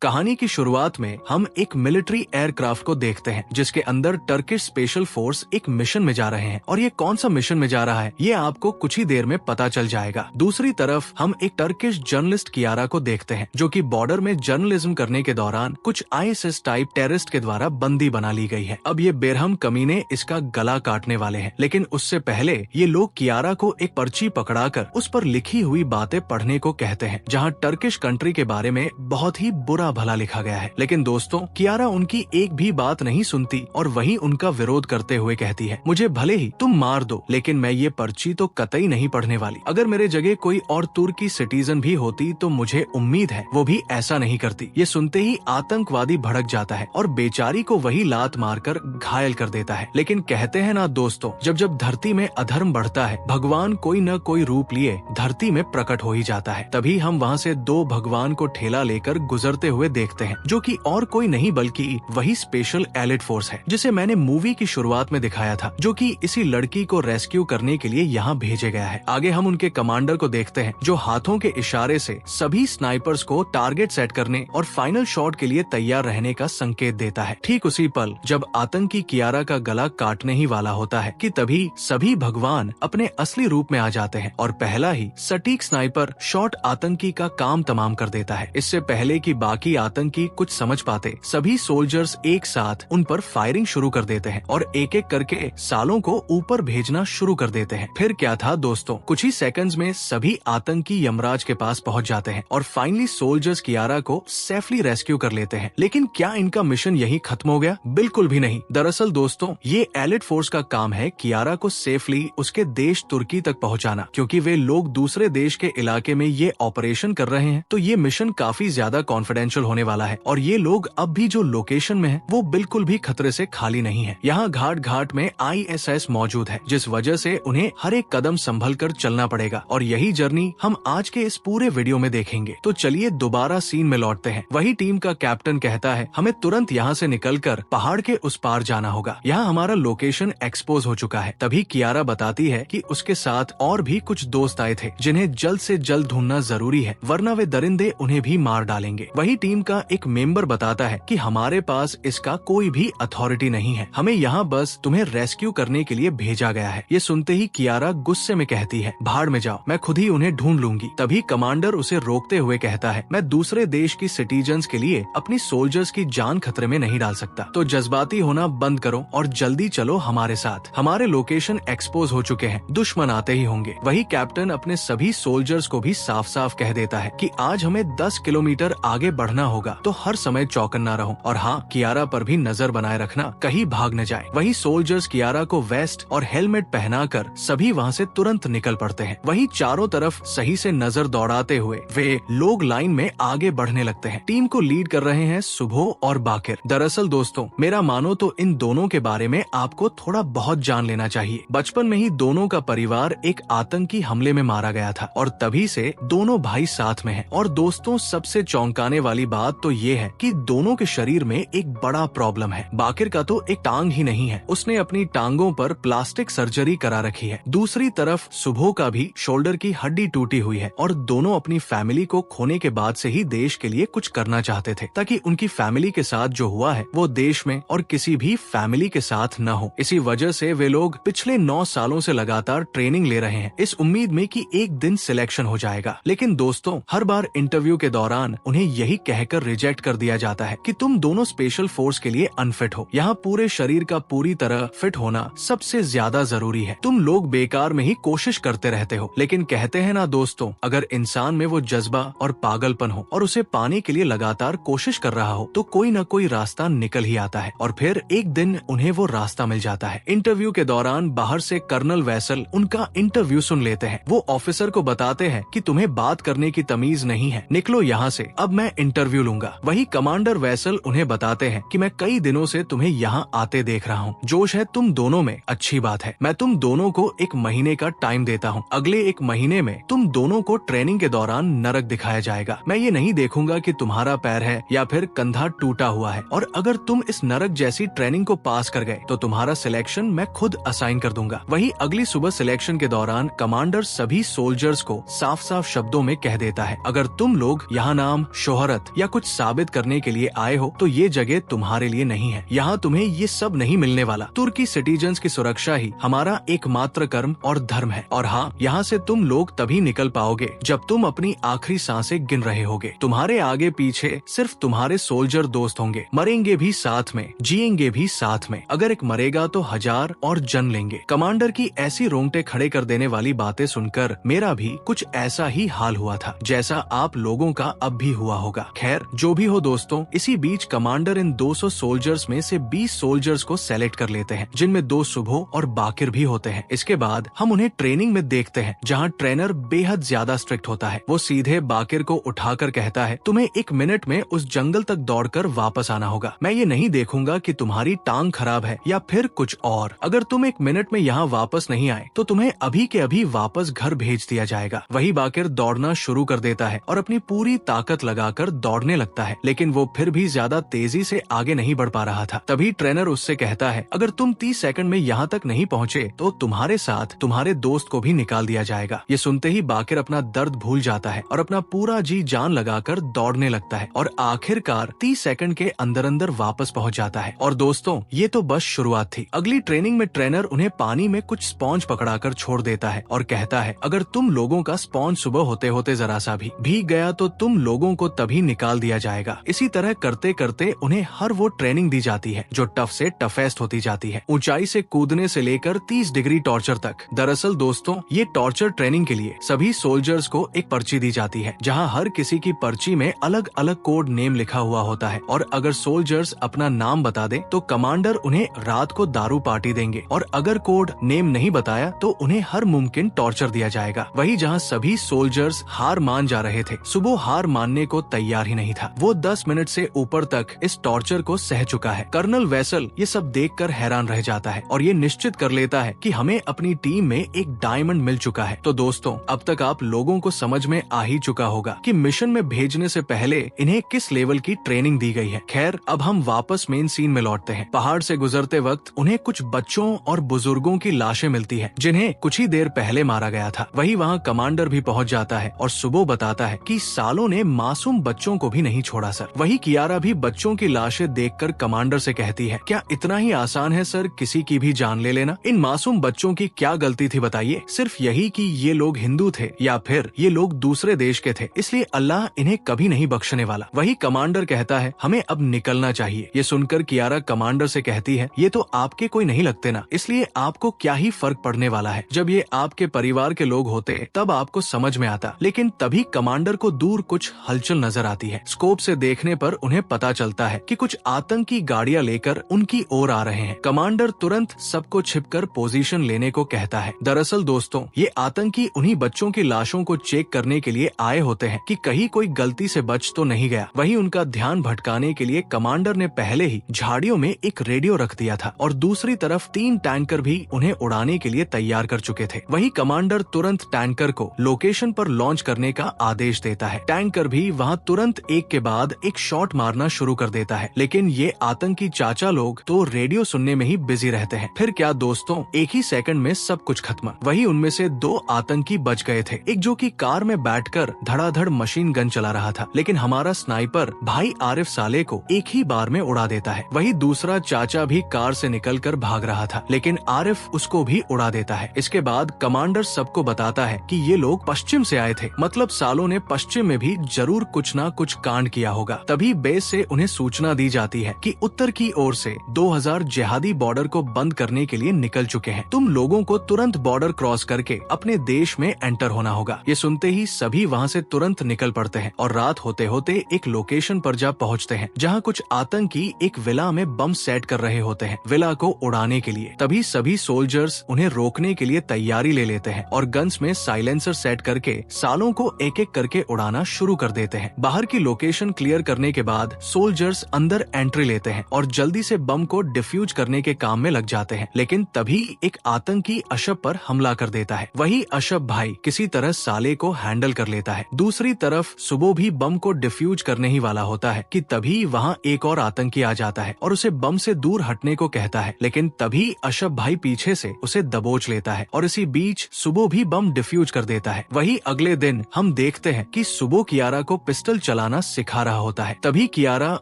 कहानी की शुरुआत में हम एक मिलिट्री एयरक्राफ्ट को देखते हैं जिसके अंदर टर्किश स्पेशल फोर्स एक मिशन में जा रहे हैं और ये कौन सा मिशन में जा रहा है ये आपको कुछ ही देर में पता चल जाएगा। दूसरी तरफ हम एक टर्किश जर्नलिस्ट कियारा को देखते हैं जो कि बॉर्डर में जर्नलिज्म करने के दौरान कुछ ISIS टाइप टेररिस्ट के द्वारा बंदी बना ली गई है। अब ये बेरहम कमीने इसका गला काटने वाले हैं, लेकिन उससे पहले ये लोग कियारा को एक पर्ची पकड़ाकर उस पर लिखी हुई बातें पढ़ने को कहते हैं जहाँ टर्किश कंट्री के बारे में बहुत ही बुरा भला लिखा गया है। लेकिन दोस्तों, कियारा उनकी एक भी बात नहीं सुनती और वही उनका विरोध करते हुए कहती है, मुझे भले ही तुम मार दो लेकिन मैं ये पर्ची तो कतई नहीं पढ़ने वाली। अगर मेरे जगह कोई और तुर्की सिटीजन भी होती तो मुझे उम्मीद है वो भी ऐसा नहीं करती। ये सुनते ही आतंकवादी भड़क जाता है और बेचारी को वही लात मारकर घायल कर देता है। लेकिन कहते हैं ना दोस्तों, जब जब धरती में अधर्म बढ़ता है भगवान कोई न कोई रूप लिए धरती में प्रकट हो ही जाता है। तभी हम वहाँ से दो भगवान को ठेला लेकर गुजरते हुए देखते हैं जो कि और कोई नहीं बल्कि वही स्पेशल एलिट फोर्स है जिसे मैंने मूवी की शुरुआत में दिखाया था, जो कि इसी लड़की को रेस्क्यू करने के लिए यहाँ भेजे गया है। आगे हम उनके कमांडर को देखते हैं जो हाथों के इशारे से सभी स्नाइपर्स को टारगेट सेट करने और फाइनल शॉट के लिए तैयार रहने का संकेत देता है। ठीक उसी पल जब आतंकी कियारा का गला काटने ही वाला होता है कि तभी सभी भगवान अपने असली रूप में आ जाते हैं और पहला ही सटीक स्नाइपर शॉट आतंकी का काम तमाम कर देता है। इससे पहले कि बाकी आतंकी कुछ समझ पाते, सभी सोल्जर्स एक साथ उन पर फायरिंग शुरू कर देते हैं और एक एक करके सालों को ऊपर भेजना शुरू कर देते हैं। फिर क्या था दोस्तों, कुछ ही सेकंड्स में सभी आतंकी यमराज के पास पहुंच जाते हैं और फाइनली सोल्जर्स कियारा को सेफली रेस्क्यू कर लेते हैं। लेकिन क्या इनका मिशन यही खत्म हो गया? बिल्कुल भी नहीं। दरअसल दोस्तों, ये एलिट फोर्स का काम है कियारा को सेफली उसके देश तुर्की तक पहुंचाना। क्योंकि वे लोग दूसरे देश के इलाके में ये ऑपरेशन कर रहे हैं तो ये मिशन काफी ज्यादा कॉन्फिडेंशियल होने वाला है और ये लोग अब भी जो लोकेशन में है वो बिल्कुल भी खतरे से खाली नहीं है। यहाँ घाट घाट में ISIS मौजूद है जिस वजह से उन्हें हर एक कदम संभल कर चलना पड़ेगा और यही जर्नी हम आज के इस पूरे वीडियो में देखेंगे। तो चलिए दोबारा सीन में लौटते हैं। वही टीम का कैप्टन कहता है, हमें तुरंत यहाँ से निकलकर पहाड़ के उस पार जाना होगा। यहाँ हमारा लोकेशन एक्सपोज हो चुका है। तभी कियारा बताती है कि उसके साथ और भी कुछ दोस्त आए थे जिन्हें जल्द से जल्द ढूंढना जरूरी है वरना वे दरिंदे उन्हें भी मार डालेंगे। वही टीम का एक मेंबर बताता है कि हमारे पास इसका कोई भी अथॉरिटी नहीं है, हमें यहाँ बस तुम्हें रेस्क्यू करने के लिए भेजा गया है। ये सुनते ही कियारा गुस्से में कहती है, भाड़ में जाओ, मैं खुद ही उन्हें ढूंढ लूंगी। तभी कमांडर उसे रोकते हुए कहता है, मैं दूसरे देश की सिटीजन्स के लिए अपनी सोल्जर्स की जान खतरे में नहीं डाल सकता, तो जज्बाती होना बंद करो और जल्दी चलो हमारे साथ। हमारे लोकेशन एक्सपोज हो चुके हैं, दुश्मन आते ही होंगे। वही कैप्टन अपने सभी सोल्जर्स को भी साफ साफ कह देता है कि आज हमें 10 किलोमीटर आगे बढ़ना होगा, तो हर समय चौकन्ना रहो और हाँ, कियारा पर भी नजर बनाए रखना, कहीं भाग न जाए। वही सोल्जर्स कियारा को वेस्ट और हेलमेट पहनाकर सभी वहाँ से तुरंत निकल पड़ते हैं। वही चारों तरफ सही से नजर दौड़ाते हुए वे लोग लाइन में आगे बढ़ने लगते हैं। टीम को लीड कर रहे हैं सुबह और बाकिर। दरअसल दोस्तों, मेरा मानो तो इन दोनों के बारे में आपको थोड़ा बहुत जान लेना चाहिए। बचपन में ही दोनों का परिवार एक आतंकी हमले में मारा गया था और तभी से दोनों भाई साथ में हैं। और दोस्तों, सबसे चौंकाने वाली बात तो ये है कि दोनों के शरीर में एक बड़ा प्रॉब्लम है। बाकिर का तो एक टांग ही नहीं है, उसने अपनी टांगों पर प्लास्टिक सर्जरी करा रखी है। दूसरी तरफ सुबह का भी शोल्डर की हड्डी टूटी हुई है और दोनों अपनी फैमिली को खोने के बाद से ही देश के लिए कुछ करना चाहते थे ताकि उनकी फैमिली के साथ जो हुआ है वो देश में और किसी भी फैमिली के साथ न हो। इसी वजह से वे लोग पिछले 9 सालों से लगातार ट्रेनिंग ले रहे हैं इस उम्मीद में कि एक दिन सिलेक्शन हो जाएगा। लेकिन दोस्तों, हर बार इंटरव्यू के दौरान उन्हें यही कहकर रिजेक्ट कर दिया जाता है कि तुम दोनों स्पेशल फोर्स के लिए अनफिट हो। यहाँ पूरे शरीर का पूरी तरह फिट होना सबसे ज्यादा जरूरी है। तुम लोग बेकार में ही कोशिश करते रहते हो। लेकिन कहते हैं ना दोस्तों, अगर इंसान में वो जज्बा और पागलपन हो और उसे पाने के लिए लगातार कोशिश कर रहा हो तो कोई न कोई रास्ता निकल ही आता है और फिर एक दिन उन्हें वो रास्ता मिल जाता है। इंटरव्यू के दौरान बाहर से कर्नल वैसल उनका इंटरव्यू सुन लेते हैं। वो ऑफिसर को बताते हैं कि तुम्हें बात करने की तमीज नहीं है, निकलो यहाँ से, अब मैं इंटरव्यू लूंगा। वही कमांडर वैसल उन्हें बताते हैं कि मैं कई दिनों से तुम्हें यहाँ आते देख रहा हूँ, जोश है तुम दोनों में, अच्छी बात है। मैं तुम दोनों को 1 महीने का टाइम देता हूँ। अगले 1 महीने में तुम दोनों को ट्रेनिंग के दौरान नरक दिखाया जाएगा। मैं ये नहीं देखूंगा कि तुम्हारा पैर है या फिर कंधा टूटा हुआ है, और अगर तुम इस नरक जैसी ट्रेनिंग को पास कर गए तो तुम्हारा सिलेक्शन मैं खुद असाइन कर दूंगा। वही अगली सुबह सिलेक्शन के दौरान कमांडर सभी सोल्जर्स को साफ साफ शब्दों में कह देता है, अगर तुम लोग यहाँ नाम, शोहरत बात या कुछ साबित करने के लिए आए हो तो ये जगह तुम्हारे लिए नहीं है। यहाँ तुम्हें ये सब नहीं मिलने वाला। तुर्की सिटीजन्स की सुरक्षा ही हमारा एकमात्र कर्म और धर्म है। और हाँ, यहाँ से तुम लोग तभी निकल पाओगे जब तुम अपनी आखिरी सांसें गिन रहे होगे। तुम्हारे आगे पीछे सिर्फ तुम्हारे सोल्जर दोस्त होंगे। मरेंगे भी साथ में, जिएंगे भी साथ में। अगर एक मरेगा तो 1000 और जन लेंगे। कमांडर की ऐसी रोंगटे खड़े कर देने वाली बातें सुनकर मेरा भी कुछ ऐसा ही हाल हुआ था जैसा आप लोगों का अब भी हुआ होगा। खैर, जो भी हो दोस्तों, इसी बीच कमांडर इन 200 सोल्जर्स में से 20 सोल्जर्स को सेलेक्ट कर लेते हैं, जिनमें 2 सुबह और बाकिर भी होते हैं। इसके बाद हम उन्हें ट्रेनिंग में देखते हैं, जहाँ ट्रेनर बेहद ज्यादा स्ट्रिक्ट होता है। वो सीधे बाकिर को उठाकर कहता है, तुम्हें 1 मिनट में उस जंगल तक दौड़कर वापस आना होगा। मैं ये नहीं देखूंगा कि तुम्हारी टांग खराब है या फिर कुछ और। अगर तुम 1 मिनट में यहाँ वापस नहीं आए तो तुम्हें अभी के अभी वापस घर भेज दिया जाएगा। वही बाकिर दौड़ना शुरू कर देता है और अपनी पूरी ताकत लगाकर दौड़ने लगता है, लेकिन वो फिर भी ज्यादा तेजी से आगे नहीं बढ़ पा रहा था। तभी ट्रेनर उससे कहता है, अगर तुम 30 सेकंड में यहाँ तक नहीं पहुँचे तो तुम्हारे साथ तुम्हारे दोस्त को भी निकाल दिया जाएगा। ये सुनते ही बाकिर अपना दर्द भूल जाता है और अपना पूरा जी जान लगाकर दौड़ने लगता है और आखिरकार 30 सेकंड के अंदर अंदर वापस पहुँच जाता है। और दोस्तों, ये तो बस शुरुआत थी। अगली ट्रेनिंग में ट्रेनर उन्हें पानी में कुछ स्पॉन्ज पकड़ाकर छोड़ देता है और कहता है, अगर तुम लोगों का स्पॉन्ज सुबह होते होते जरा सा भी भीग गया तो तुम लोगों को तभी निकाल दिया जाएगा। इसी तरह करते करते उन्हें हर वो ट्रेनिंग दी जाती है जो टफ से टफेस्ट होती जाती है, ऊंचाई से कूदने से लेकर 30 डिग्री टॉर्चर तक। दरअसल दोस्तों, ये टॉर्चर ट्रेनिंग के लिए सभी सोल्जर्स को एक पर्ची दी जाती है, जहाँ हर किसी की पर्ची में अलग अलग कोड नेम लिखा हुआ होता है। और अगर सोल्जर्स अपना नाम बता दे तो कमांडर उन्हें रात को दारू पार्टी देंगे, और अगर कोड नेम नहीं बताया तो उन्हें हर मुमकिन टॉर्चर दिया जाएगा। वही जहाँ सभी सोल्जर्स हार मान जा रहे थे, सुबह हार मानने को तैयार ही नहीं था। वो 10 मिनट से ऊपर तक इस टॉर्चर को सह चुका है। कर्नल वेसल ये सब देखकर हैरान रह जाता है और ये निश्चित कर लेता है कि हमें अपनी टीम में एक डायमंड मिल चुका है। तो दोस्तों, अब तक आप लोगों को समझ में आ ही चुका होगा कि मिशन में भेजने से पहले इन्हें किस लेवल की ट्रेनिंग दी गई है। खैर, अब हम वापस मेन सीन में लौटते हैं। पहाड़ से गुजरते वक्त उन्हें कुछ बच्चों और बुजुर्गों की लाशें मिलती है, जिन्हें कुछ ही देर पहले मारा गया था। वही वहाँ कमांडर भी पहुँच जाता है और सुबह बताता है कि सालों ने मासूम बच्चों को भी नहीं छोड़ा सर। वही कियारा भी बच्चों की लाशें देखकर कमांडर से कहती है, क्या इतना ही आसान है सर किसी की भी जान ले लेना? इन मासूम बच्चों की क्या गलती थी बताइए? सिर्फ यही कि ये लोग हिंदू थे या फिर ये लोग दूसरे देश के थे, इसलिए अल्लाह इन्हें कभी नहीं बख्शने वाला। वही कमांडर कहता है, हमें अब निकलना चाहिए। ये सुनकर कियारा कमांडर से कहती है, ये तो आपके कोई नहीं लगते ना, इसलिए आपको क्या ही फर्क पड़ने वाला है। जब ये आपके परिवार के लोग होते तब आपको समझ में आता। लेकिन तभी कमांडर को दूर कुछ हलचल नजर आती है। स्कोप से देखने पर उन्हें पता चलता है कि कुछ आतंकी गाड़ियां लेकर उनकी ओर आ रहे हैं। कमांडर तुरंत सबको छिपकर पोजीशन लेने को कहता है। दरअसल दोस्तों, ये आतंकी उन्हीं बच्चों की लाशों को चेक करने के लिए आए होते हैं कि कहीं कोई गलती से बच तो नहीं गया। वहीं उनका ध्यान भटकाने के लिए कमांडर ने पहले ही झाड़ियों में एक रेडियो रख दिया था और दूसरी तरफ 3 टैंकर भी उन्हें उड़ाने के लिए तैयार कर चुके थे। वही कमांडर तुरंत टैंकर को लोकेशन पर लॉन्च करने का आदेश देता है। टैंकर भी वहां तुरंत एक के बाद एक शॉट मारना शुरू कर देता है, लेकिन ये आतंकी चाचा लोग तो रेडियो सुनने में ही बिजी रहते हैं। फिर क्या दोस्तों, एक ही सेकंड में सब कुछ खत्म। वही उनमें से 2 आतंकी बच गए थे, एक जो कि कार में बैठकर धड़ाधड़ मशीन गन चला रहा था, लेकिन हमारा स्नाइपर भाई आरिफ साले को एक ही बार में उड़ा देता है। वही दूसरा चाचा भी कार से निकलकर भाग रहा था, लेकिन आरिफ उसको भी उड़ा देता है। इसके बाद कमांडर सबको बताता है कि ये लोग पश्चिम से आए थे, मतलब सालों ने पश्चिम में भी जरूर कुछ ना कुछ कांड किया होगा। तभी बेस से उन्हें सूचना दी जाती है कि उत्तर की ओर से 2000 जिहादी बॉर्डर को बंद करने के लिए निकल चुके हैं। तुम लोगों को तुरंत बॉर्डर क्रॉस करके अपने देश में एंटर होना होगा। ये सुनते ही सभी वहाँ से तुरंत निकल पड़ते हैं और रात होते होते एक लोकेशन पर जा पहुँचते हैं, जहाँ कुछ आतंकी एक विला में बम सेट कर रहे होते हैं विला को उड़ाने के लिए। तभी सभी सोल्जर्स उन्हें रोकने के लिए तैयारी ले लेते हैं और गन्स में साइलेंसर सेट करके सालों को एक एक करके उड़ाना शुरू कर देते हैं। बाहर की लोकेशन क्लियर करने के बाद सोल्जर्स अंदर एंट्री लेते हैं और जल्दी से बम को डिफ्यूज करने के काम में लग जाते हैं। लेकिन तभी एक आतंकी अशब पर हमला कर देता है। वही अशब भाई किसी तरह साले को हैंडल कर लेता है। दूसरी तरफ सुबह भी बम को डिफ्यूज करने ही वाला होता है कि तभी वहाँ एक और आतंकी आ जाता है और उसे बम से दूर हटने को कहता है, लेकिन तभी अशब भाई पीछे से उसे दबोच लेता है और इसी बीच सुबह भी बम डिफ्यूज कर देता है। वही अगले दिन हम देखते हैं कि सुबह कियारा को पिस्टल चला चलाना सिखा रहा होता है। तभी कियारा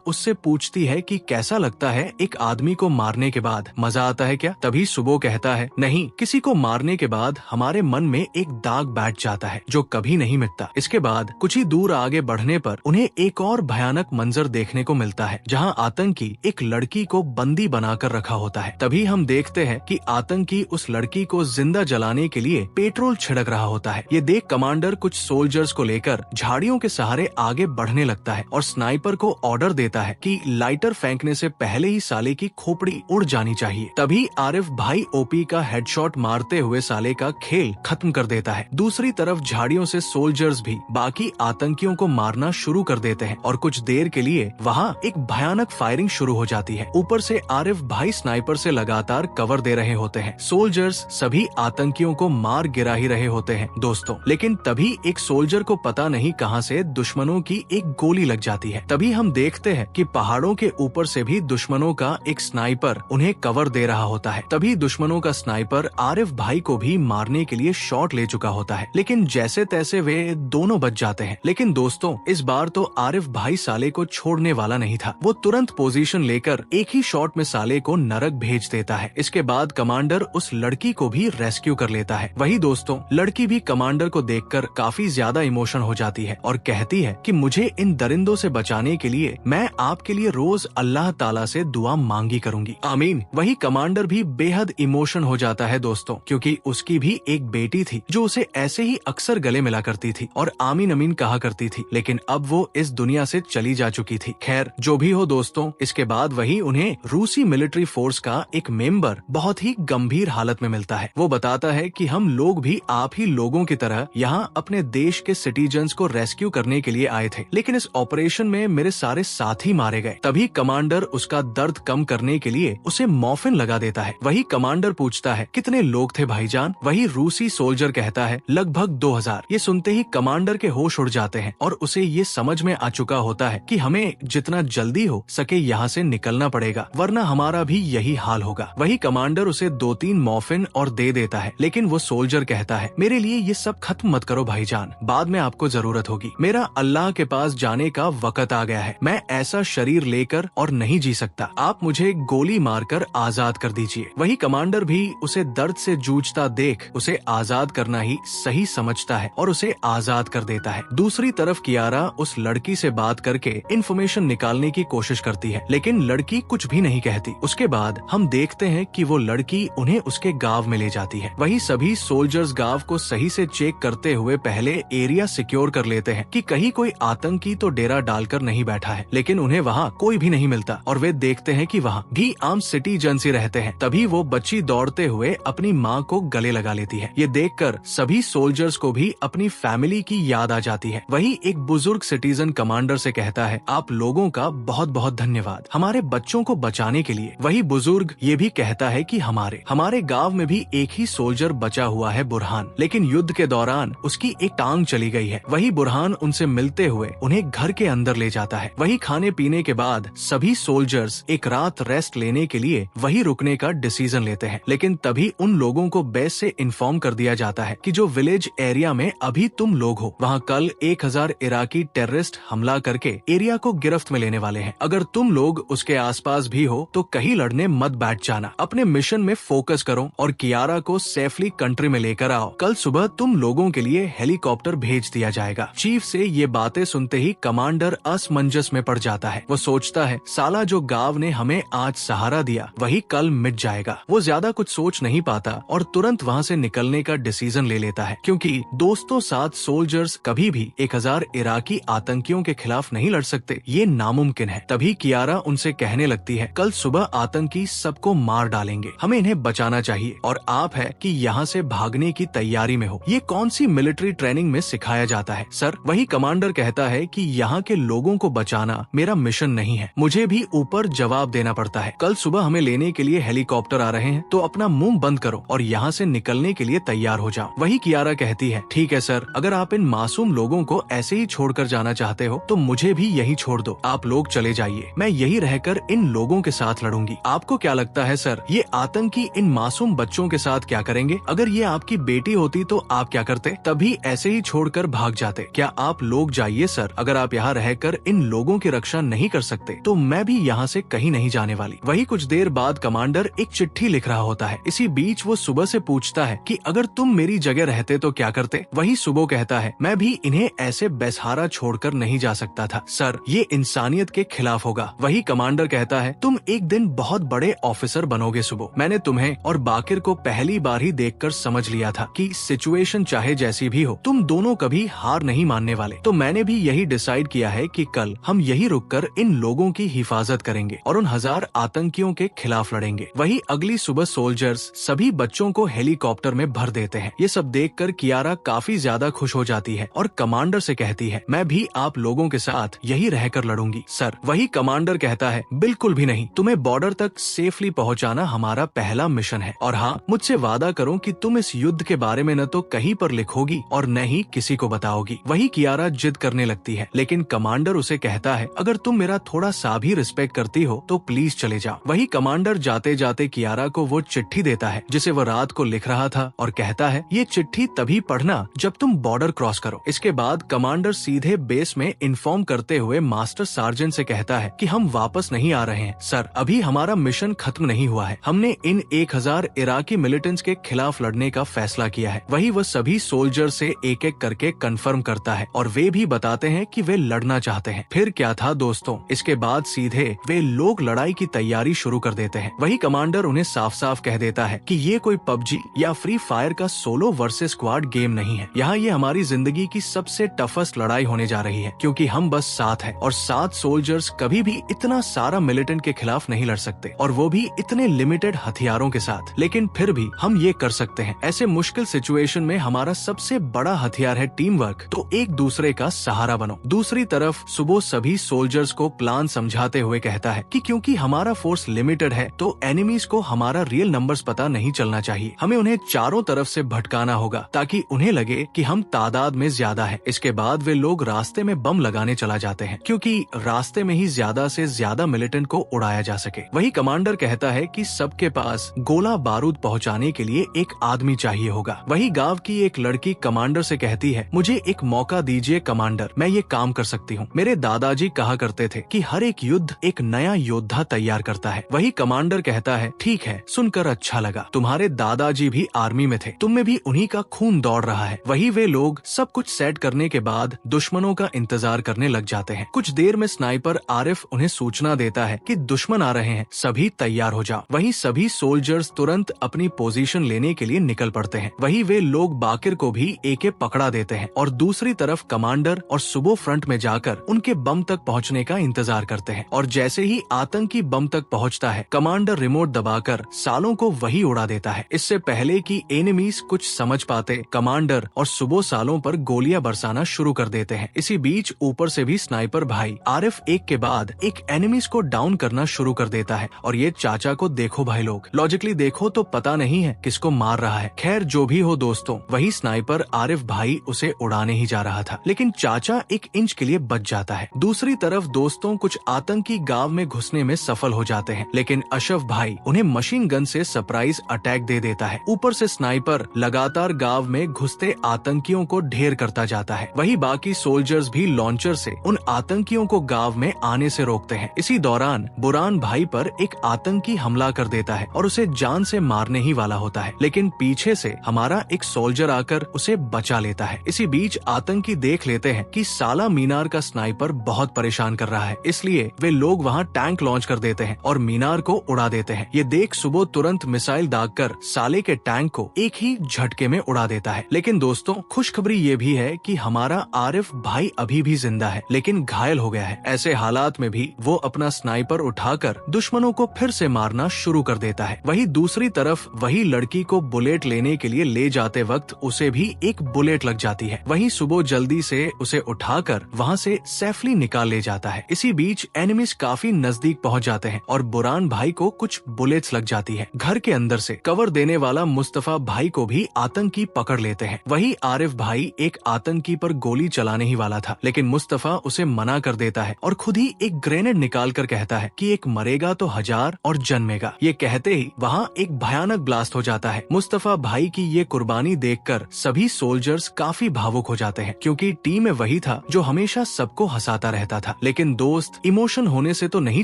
उससे पूछती है कि कैसा लगता है एक आदमी को मारने के बाद, मजा आता है क्या? तभी सुबो कहता है नहीं, किसी को मारने के बाद हमारे मन में एक दाग बैठ जाता है जो कभी नहीं मिटता। इसके बाद कुछ ही दूर आगे बढ़ने पर उन्हें एक और भयानक मंजर देखने को मिलता है जहां आतंकी एक लड़की को बंदी बनाकर रखा होता है। तभी हम देखते हैं कि आतंकी उस लड़की को जिंदा जलाने के लिए पेट्रोल छिड़क रहा होता है। ये देख कमांडर कुछ सोल्जर्स को लेकर झाड़ियों के सहारे आगे बढ़ने लगता है और स्नाइपर को ऑर्डर देता है कि लाइटर फेंकने से पहले ही साले की खोपड़ी उड़ जानी चाहिए। तभी आरिफ भाई ओपी का हेडशॉट मारते हुए साले का खेल खत्म कर देता है। दूसरी तरफ झाड़ियों से सोल्जर्स भी बाकी आतंकियों को मारना शुरू कर देते हैं और कुछ देर के लिए वहाँ एक भयानक फायरिंग शुरू हो जाती है। ऊपर से आरिफ भाई स्नाइपर से लगातार कवर दे रहे होते हैं। सोल्जर्स सभी आतंकियों को मार गिरा ही रहे होते हैं दोस्तों, लेकिन तभी एक सोल्जर को पता नहीं कहां से दुश्मनों की एक गोली लग जाती है। तभी हम देखते हैं कि पहाड़ों के ऊपर से भी दुश्मनों का एक स्नाइपर उन्हें कवर दे रहा होता है। तभी दुश्मनों का स्नाइपर आरिफ भाई को भी मारने के लिए शॉट ले चुका होता है, लेकिन जैसे तैसे वे दोनों बच जाते हैं। लेकिन दोस्तों इस बार तो आरिफ भाई साले को छोड़ने वाला नहीं था। वो तुरंत पोजीशन लेकर एक ही शॉट में साले को नरक भेज देता है। इसके बाद कमांडर उस लड़की को भी रेस्क्यू कर लेता है। वही दोस्तों लड़की भी कमांडर को देखकर काफी ज्यादा इमोशन हो जाती है और कहती है कि मुझे इन दरिंदों से बचाने के लिए मैं आपके लिए रोज अल्लाह ताला से दुआ मांगी करूंगी, आमीन। वही कमांडर भी बेहद इमोशन हो जाता है दोस्तों, क्योंकि उसकी भी एक बेटी थी जो उसे ऐसे ही अक्सर गले मिला करती थी और आमीन अमीन कहा करती थी, लेकिन अब वो इस दुनिया से चली जा चुकी थी। खैर जो भी हो दोस्तों, इसके बाद वही उन्हें रूसी मिलिट्री फोर्स का एक मेंबर बहुत ही गंभीर हालत में मिलता है। वो बताता है कि हम लोग भी आप ही लोगों की तरह यहाँ अपने देश के सिटीजन्स को रेस्क्यू करने के लिए आए थे, लेकिन इस ऑपरेशन में मेरे सारे साथी मारे गए। तभी कमांडर उसका दर्द कम करने के लिए उसे मॉर्फिन लगा देता है। वही कमांडर पूछता है कितने लोग थे भाईजान? वही रूसी सोल्जर कहता है लगभग 2000। ये सुनते ही कमांडर के होश उड़ जाते हैं और उसे ये समझ में आ चुका होता है कि हमें जितना जल्दी हो सके यहाँ से निकलना पड़ेगा, वरना हमारा भी यही हाल होगा। वही कमांडर उसे 2-3 मॉर्फिन और दे देता है, लेकिन वो सोल्जर कहता है मेरे लिए ये सब खत्म मत करो भाईजान, बाद में आपको जरूरत होगी। मेरा अल्लाह के पास जाने का वक्त आ गया है। मैं ऐसा शरीर लेकर और नहीं जी सकता। आप मुझे गोली मारकर आजाद कर दीजिए। वही कमांडर भी उसे दर्द से जूझता देख उसे आजाद करना ही सही समझता है और उसे आजाद कर देता है। दूसरी तरफ कियारा उस लड़की से बात करके इन्फॉर्मेशन निकालने की कोशिश करती है, लेकिन लड़की कुछ भी नहीं कहती। उसके बाद हम देखते हैं कि वो लड़की उन्हें उसके गांव में ले जाती है। वही सभी सोल्जर्स गांव को सही से चेक करते हुए पहले एरिया सिक्योर कर लेते हैं कि कहीं कोई आतंकी तो डेरा डालकर नहीं बैठा है, लेकिन उन्हें वहाँ कोई भी नहीं मिलता और वे देखते हैं कि वहाँ भी आम सिटीजन ही रहते हैं। तभी वो बच्ची दौड़ते हुए अपनी माँ को गले लगा लेती है। ये देखकर सभी सोल्जर्स को भी अपनी फैमिली की याद आ जाती है। वही एक बुजुर्ग सिटीजन कमांडर से कहता है आप लोगों का बहुत बहुत धन्यवाद हमारे बच्चों को बचाने के लिए। वही बुजुर्ग ये भी कहता है कि हमारे गांव में भी एक ही सोल्जर बचा हुआ है बुरहान, लेकिन युद्ध के दौरान उसकी एक टांग चली गई है। वही बुरहान उनसे मिलते हुए उन्हें घर के अंदर ले जाता है। वही खाने पीने के बाद सभी सोल्जर्स एक रात रेस्ट लेने के लिए वही रुकने का डिसीजन लेते हैं, लेकिन तभी उन लोगों को बेस से इन्फॉर्म कर दिया जाता है कि जो विलेज एरिया में अभी तुम लोग हो वहाँ कल 1000 इराकी टेररिस्ट हमला करके एरिया को गिरफ्त में लेने वाले हैं। अगर तुम लोग उसके आसपास भी हो तो कहीं लड़ने मत बैठ जाना, अपने मिशन में फोकस करो और कियारा को सेफली कंट्री में लेकर आओ। कल सुबह तुम लोगों के लिए हेलीकॉप्टर भेज दिया जाएगा। चीफ से ये बातें सुनते ही कमांडर असमंजस में पड़ जाता है। वो सोचता है साला जो गांव ने हमें आज सहारा दिया वही कल मिट जाएगा। वो ज्यादा कुछ सोच नहीं पाता और तुरंत वहाँ से निकलने का डिसीजन ले लेता है, क्योंकि दोस्तों साथ सोल्जर्स कभी भी 1000 इराकी आतंकियों के खिलाफ नहीं लड़ सकते, ये नामुमकिन है। तभी कियारा उनसे कहने लगती है कल सुबह आतंकी सबको मार डालेंगे, हमें इन्हें बचाना चाहिए और आप है कि यहाँ से भागने की तैयारी में हो। ये कौन सी मिलिट्री ट्रेनिंग में सिखाया जाता है सर? वही कमांडर कहता है कि यहाँ के लोगों को बचाना मेरा मिशन नहीं है, मुझे भी ऊपर जवाब देना पड़ता है। कल सुबह हमें लेने के लिए हेलीकॉप्टर आ रहे हैं, तो अपना मुंह बंद करो और यहाँ से निकलने के लिए तैयार हो जाओ। वही कियारा कहती है ठीक है सर, अगर आप इन मासूम लोगों को ऐसे ही छोड़कर जाना चाहते हो तो मुझे भी यही छोड़ दो, आप लोग चले जाइए, मैं यही रहकर इन लोगों के साथ लड़ूंगी। आपको क्या लगता है सर ये आतंकी इन मासूम बच्चों के साथ क्या करेंगे? अगर ये आपकी बेटी होती तो आप क्या करते? तभी ऐसे ही छोड़कर भाग जाते। क्या आप लोग जाइए सर, सर अगर आप यहाँ रहकर इन लोगों की रक्षा नहीं कर सकते तो मैं भी यहाँ से कहीं नहीं जाने वाली। वही कुछ देर बाद कमांडर एक चिट्ठी लिख रहा होता है। इसी बीच वो सुबह से पूछता है कि अगर तुम मेरी जगह रहते तो क्या करते। वही सुबह कहता है मैं भी इन्हें ऐसे बेसहारा छोड़कर नहीं जा सकता था सर, ये इंसानियत के खिलाफ होगा। वही कमांडर कहता है तुम एक दिन बहुत बड़े ऑफिसर बनोगे सुबह। मैंने तुम्हें और बाकिर को पहली बार ही देखकर समझ लिया था कि सिचुएशन चाहे जैसी भी हो तुम दोनों कभी हार नहीं मानने वाले। तो मैंने भी यही डिसाइड किया है कि कल हम यही रुककर इन लोगों की हिफाजत करेंगे और उन 1000 आतंकियों के खिलाफ लड़ेंगे। वही अगली सुबह सोल्जर्स सभी बच्चों को हेलीकॉप्टर में भर देते हैं। ये सब देखकर कियारा काफी ज्यादा खुश हो जाती है और कमांडर से कहती है मैं भी आप लोगों के साथ यही रहकर लड़ूंगी सर। वही कमांडर कहता है बिल्कुल भी नहीं, तुम्हें बॉर्डर तक सेफली पहुंचाना हमारा पहला मिशन है और हाँ मुझसे वादा करो कि तुम इस युद्ध के बारे में न तो कहीं पर लिखोगी और न ही किसी को बताओगी। वही कियारा जिद करने लगती है लेकिन कमांडर उसे कहता है अगर तुम मेरा थोड़ा सा भी रिस्पेक्ट करती हो तो प्लीज चले जाओ। वही कमांडर जाते जाते कियारा को वो चिट्ठी देता है जिसे वो रात को लिख रहा था और कहता है ये चिट्ठी तभी पढ़ना जब तुम बॉर्डर क्रॉस करो। इसके बाद कमांडर सीधे बेस में इन्फॉर्म करते हुए मास्टर सार्जेंट से कहता है कि हम वापस नहीं आ रहे हैं सर, अभी हमारा मिशन खत्म नहीं हुआ है। हमने इन 1000 इराकी मिलिटेंट्स के खिलाफ लड़ने का फैसला किया है। वही वह सभी सोल्जर से एक एक करके कंफर्म करता है और वे भी बताते हैं कि वे लड़ना चाहते हैं। फिर क्या था दोस्तों, इसके बाद सीधे वे लोग लड़ाई की तैयारी शुरू कर देते हैं। वही कमांडर उन्हें साफ साफ कह देता है कि ये कोई पबजी या फ्री फायर का सोलो वर्सेस स्क्वाड गेम नहीं है। यहाँ ये हमारी जिंदगी की सबसे टफेस्ट लड़ाई होने जा रही है क्योंकि हम बस 7 हैं और 7 सोल्जर्स कभी भी इतना सारा मिलिटेंट के खिलाफ नहीं लड़ सकते और वो भी इतने लिमिटेड हथियारों के साथ। लेकिन फिर भी हम ये कर सकते हैं। ऐसे मुश्किल सिचुएशन में हमारा सबसे बड़ा हथियार है टीम वर्क, तो एक दूसरे का सहारा बनो। दूसरी तरफ सुबह सभी सोल्जर्स को प्लान समझाते हुए कहता है कि क्योंकि हमारा फोर्स लिमिटेड है तो एनिमीज को हमारा रियल नंबर्स पता नहीं चलना चाहिए। हमें उन्हें चारों तरफ से भटकाना होगा ताकि उन्हें लगे कि हम तादाद में ज्यादा है। इसके बाद वे लोग रास्ते में बम लगाने चला जाते हैं क्योंकि रास्ते में ही ज्यादा से ज्यादा मिलिटेंट को उड़ाया जा सके। वही कमांडर कहता है कि सबके पास गोला बारूद पहुंचाने के लिए एक आदमी चाहिए होगा। वही गांव की एक लड़की कमांडर से कहती है मुझे एक मौका दीजिए कमांडर, मैं ये काम कर सकती हूँ। मेरे दादाजी कहा करते थे कि हर एक युद्ध एक नया योद्धा तैयार करता है। वही कमांडर कहता है ठीक है, सुनकर अच्छा लगा, तुम्हारे दादाजी भी आर्मी में थे, तुम में भी उन्हीं का खून दौड़ रहा है। वही वे लोग सब कुछ सेट करने के बाद दुश्मनों का इंतजार करने लग जाते हैं। कुछ देर में स्नाइपर आरिफ उन्हें सूचना देता है कि दुश्मन आ रहे हैं, सभी तैयार हो जाओ। वही सभी सोल्जर्स तुरंत अपनी पोजीशन लेने के लिए निकल पड़ते हैं। वही वे लोग बाकिर को भी एके पकड़ा देते हैं और दूसरी तरफ कमांडर और सुबो फ्रंट में जाकर उनके बम तक पहुंचने का इंतजार करते हैं। और जैसे ही आतंकी बम तक पहुंचता है कमांडर रिमोट दबाकर सालों को वही उड़ा देता है। इससे पहले कि एनिमीज कुछ समझ पाते कमांडर और सुबो सालों पर गोलियां बरसाना शुरू कर देते हैं। इसी बीच ऊपर से भी स्नाइपर भाई आरिफ एक के बाद एक एनिमीज को डाउन करना शुरू कर देता है। और ये चाचा को देखो भाई लोग, लॉजिकली देखो तो पता नहीं है किसको मार रहा है। खैर जो भी हो दोस्तों, वही स्नाइपर आरिफ भाई उसे उड़ाने ही जा रहा था लेकिन चाचा एक इंच के लिए बच जाता है। दूसरी तरफ दोस्तों कुछ आतंकी गांव में घुसने में सफल हो जाते हैं लेकिन अशरफ भाई उन्हें मशीन गन से सरप्राइज अटैक दे देता है। ऊपर से स्नाइपर लगातार गांव में घुसते आतंकियों को ढेर करता जाता है। वही बाकी सोल्जर्स भी लॉन्चर से उन आतंकियों को गांव में आने से रोकते हैं। इसी दौरान बुरान भाई पर एक आतंकी हमला कर देता है और उसे जान से मारने ही वाला होता है लेकिन पीछे से हमारा एक सोल्जर आकर उसे बचा लेता है। इसी बीच आतंकी देख लेते हैं कि साला मीनार का स्नाइपर बहुत परेशान कर रहा है, इसलिए वे लोग वहां टैंक लॉन्च कर देते हैं और मीनार को उड़ा देते हैं। ये देख सुबह तुरंत मिसाइल दागकर साले के टैंक को एक ही झटके में उड़ा देता है। लेकिन दोस्तों खुशखबरी ये भी है कि हमारा आरिफ भाई अभी भी जिंदा है लेकिन घायल हो गया है। ऐसे हालात में भी वो अपना स्नाइपर उठाकर दुश्मनों को फिर से मारना शुरू कर देता है। वही दूसरी तरफ वही लड़की को बुलेट लेने के लिए ले जाते वक्त उसे भी एक बुलेट लग जाती है। वही सुबह जल्दी से उसे उठाकर वहां से सेफली निकाल ले जाता है। इसी बीच एनिमीज काफी नजदीक पहुंच जाते हैं और बुरान भाई को कुछ बुलेट्स लग जाती है। घर के अंदर से कवर देने वाला मुस्तफा भाई को भी आतंकी पकड़ लेते हैं। वही आरिफ भाई एक आतंकी पर गोली चलाने ही वाला था लेकिन मुस्तफा उसे मना कर देता है और खुद ही एक ग्रेनेड निकाल कर कहता है कि एक मरेगा तो 1000 और जन्मेगा। ये कहते ही वहाँ एक भयानक ब्लास्ट हो जाता है। मुस्तफा भाई की ये कुर्बानी देखकर सभी सोल्जर्स काफी भावुक हो जाते हैं क्योंकि टीम में वही था था जो हमेशा सबको हंसाता रहता था। लेकिन दोस्त, इमोशन होने से तो नहीं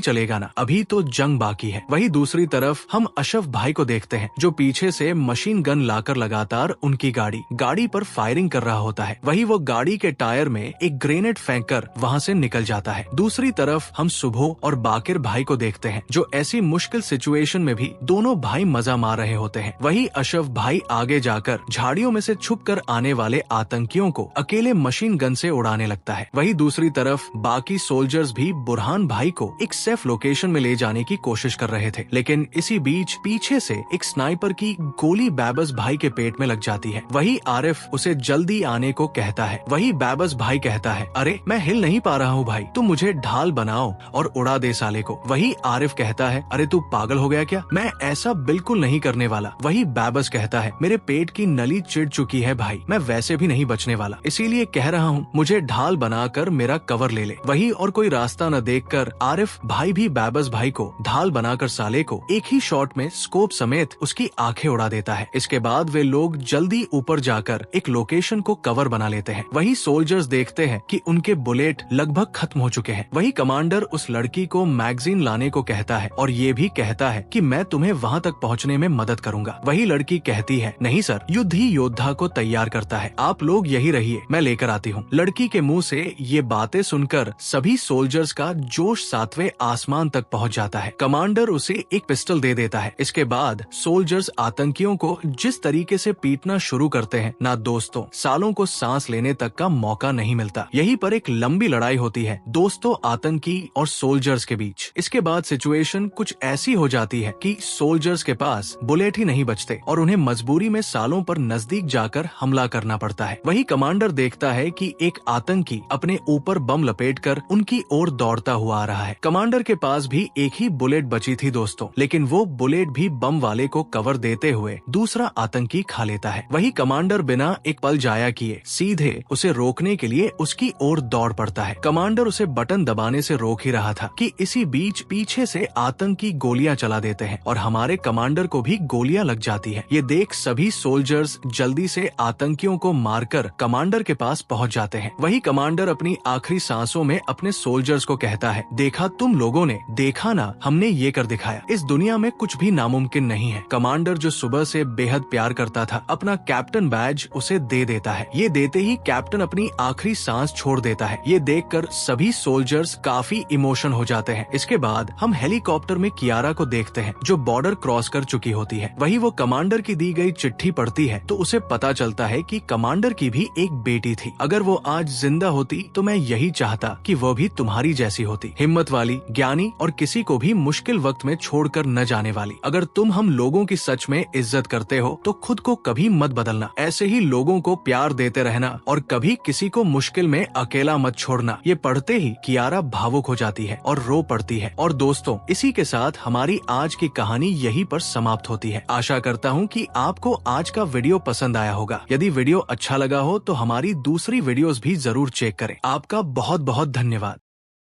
चलेगा ना, अभी तो जंग बाकी है। वही दूसरी तरफ हम अशरफ भाई को देखते हैं जो पीछे से मशीन गन लाकर लगातार उनकी गाड़ी पर फायरिंग कर रहा होता है। वही वो गाड़ी के टायर में एक ग्रेनेड फेंककर वहाँ से निकल जाता है। दूसरी तरफ हम सुबह और बाकिर भाई को देखते हैं जो ऐसी मुश्किल सिचुएशन में भी दोनों भाई मजा मार रहे होते हैं। वही अशरफ भाई आगे जाकर झाड़ियों में से छुपकर आने वाले आतंकियों को अकेले मशीन गन से उड़ाने लगता है। वही दूसरी तरफ बाकी सोल्जर्स भी बुरहान भाई को एक सेफ लोकेशन में ले जाने की कोशिश कर रहे थे। लेकिन इसी बीच पीछे से एक स्नाइपर की गोली बैबस भाई के पेट में लग जाती है। वही आरिफ उसे जल्दी आने को कहता है। वही बैबस भाई कहता है, अरे मैं हिल नहीं पा रहा हूँ भाई, तुम मुझे ढाल बनाओ और उड़ा दे साले को। वही आरिफ कहता है, अरे तू पागल हो गया क्या, मैं ऐसा बिल्कुल नहीं करने वाला। वही बैबस कहता है, मेरे पेट की नली चिढ़ चुकी है भाई, मैं वैसे भी नहीं बचने वाला, इसीलिए कह रहा हूँ मुझे ढाल बनाकर मेरा कवर ले ले। वही और कोई रास्ता न देखकर आरिफ भाई भी बैबस भाई को ढाल बनाकर साले को एक ही शॉट में स्कोप समेत उसकी आंखें उड़ा देता है। इसके बाद वे लोग जल्दी ऊपर जाकर एक लोकेशन को कवर बना लेते हैं। वही सोल्जर्स देखते हैं कि उनके बुलेट लगभग खत्म हो चुके हैं। वही कमांडर उस लड़की को मैगजीन लाने को कहता है और ये भी कहता है कि मैं तुम्हें वहाँ तक पहुँचने में मदद करूंगा। वही लड़की कहती है, नहीं सर, युद्ध ही योद्धा को तैयार करता है, आप लोग यही रहिए, मैं लेकर आती हूँ। लड़की के मुँह से ये बातें सुनकर सभी सोल्जर्स का जोश 7वें आसमान तक पहुँच जाता है। कमांडर उसे एक पिस्टल दे देता है। इसके बाद सोल्जर्स आतंकियों को जिस तरीके से पीटना शुरू करते हैं ना दोस्तों, सालों को सांस लेने तक का मौका नहीं मिलता। यहीं पर एक लंबी लड़ाई होती है दोस्तों, आतंकी और सोल्जर्स के बीच। इसके बाद सिचुएशन कुछ ऐसी हो जाती है कि सोल्जर्स के पास बुलेट ही नहीं बचते और उन्हें मजबूरी में सालों पर नजदीक जाकर हमला करना पड़ता है। वही कमांडर देखता है कि एक आतंकी अपने ऊपर बम लपेटकर उनकी ओर दौड़ता हुआ आ रहा है। कमांडर के पास भी एक ही बुलेट बची थी दोस्तों, लेकिन वो बुलेट भी बम वाले को कवर देते हुए दूसरा आतंकी खा लेता है। वही कमांडर बिना एक पल जाया किए सीधे उसे रोकने के लिए उसकी ओर दौड़ पड़ता है। कमांडर उसे बटन दबाने से रोक ही रहा था कि इसी बीच पीछे से आतंकी गोलियां चला देते हैं और हमारे कमांडर को भी गोलियां लग जाती है। ये देख सभी सोल्जर्स जल्दी से आतंकियों को मारकर कमांडर के पास पहुंच जाते हैं। वही कमांडर अपनी आखिरी सांसों में अपने सोल्जर्स को कहता है, देखा तुम लोगों ने, देखा ना, हमने ये कर दिखाया, इस दुनिया में कुछ भी नामुमकिन नहीं है। कमांडर जो सुबह से बेहद प्यार करता था अपना कैप्टन बैज उसे दे देता है। ये देते ही कैप्टन अपनी आखिरी सांस छोड़ देता है। ये देखकर सभी सोल्जर्स काफी इमोशन हो जाते हैं। इसके बाद हम हेलीकॉप्टर में कियारा को देखते हैं जो बॉर्डर क्रॉस कर चुकी होती है। वही वो कमांडर की दी गई चिट्ठी पढ़ती है तो उसे पता चलता है कि कमांडर की भी एक बेटी थी। अगर वो आज जिंदा होती तो मैं यही चाहता कि वो भी तुम्हारी जैसी होती, हिम्मत वाली, ज्ञानी और किसी को भी मुश्किल वक्त में छोड़कर न जाने वाली। अगर तुम हम लोगों की सच में इज्जत करते हो तो खुद को कभी मत बदलना, ऐसे ही लोगों को प्यार देते रहना और कभी किसी को मुश्किल में अकेला मत छोड़ना। ये पढ़ते ही कियारा भावुक हो जाती है और रो पड़ती है। और दोस्तों, इसी के साथ हमारी आज की कहानी यहीं पर समाप्त होती है। आशा करता हूँ कि आपको आज का वीडियो पसंद आया होगा। यदि वीडियो अच्छा लगा हो तो हमारी दूसरी वीडियोस भी जरूर चेक करें। आपका बहुत बहुत धन्यवाद।